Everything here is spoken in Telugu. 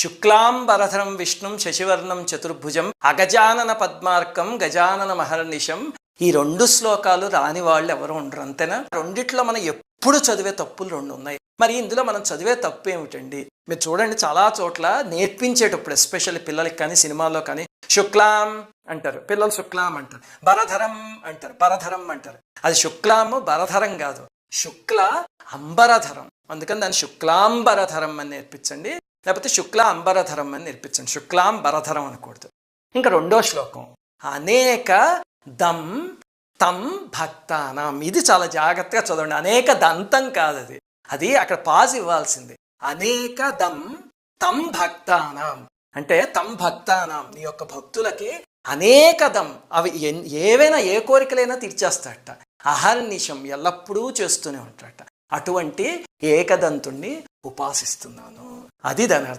శుక్లాంబరధరం విష్ణుం శశివర్ణం చతుర్భుజం అగజానన పద్మార్కం గజానన మహర్నిశం. ఈ 2 శ్లోకాలు రాని వాళ్ళు ఎవరు ఉండరు, అంతేనా? రెండిట్లో మనం ఎప్పుడు చదివే తప్పులు 2 ఉన్నాయి. మరి ఇందులో మనం చదివే తప్పు ఏమిటండి? మీరు చూడండి, చాలా చోట్ల నేర్పించేటప్పుడు ఎస్పెషల్లీ పిల్లలకి కానీ సినిమాల్లో కానీ శుక్లాం అంటారు, పిల్లలు శుక్లాం అంటారు. బరధరం అంటారు, బరధరం అంటారు. అది శుక్లాము బరధరం కాదు, శుక్ల అంబరధరం. అందుకని దాన్ని శుక్లాంబరధరం అని నేర్పించండి, లేకపోతే శుక్ల అంబరధరం అని నేర్పించండి. శుక్లాంబరధరం అనకూడదు. ఇంకా 2వ శ్లోకం అనేక దం తం భక్తానాం. ఇది చాలా జాగ్రత్తగా చదవండి. అనేక దంతం కాదు, అది అక్కడ పాజ్ ఇవ్వాల్సింది. అనేక దం తం భక్తానాం అంటే తం భక్తానాం, నీ యొక్క భక్తులకి అనేక దం, అవి ఏవైనా ఏ కోరికలైనా తీర్చేస్తాడట. అహర్నిశం ఎల్లప్పుడూ చేస్తూనే ఉంటాడట. అటువంటి ఏకదంతుణ్ణి ఉపాసిస్తున్నాను, అది దాని అర్థం.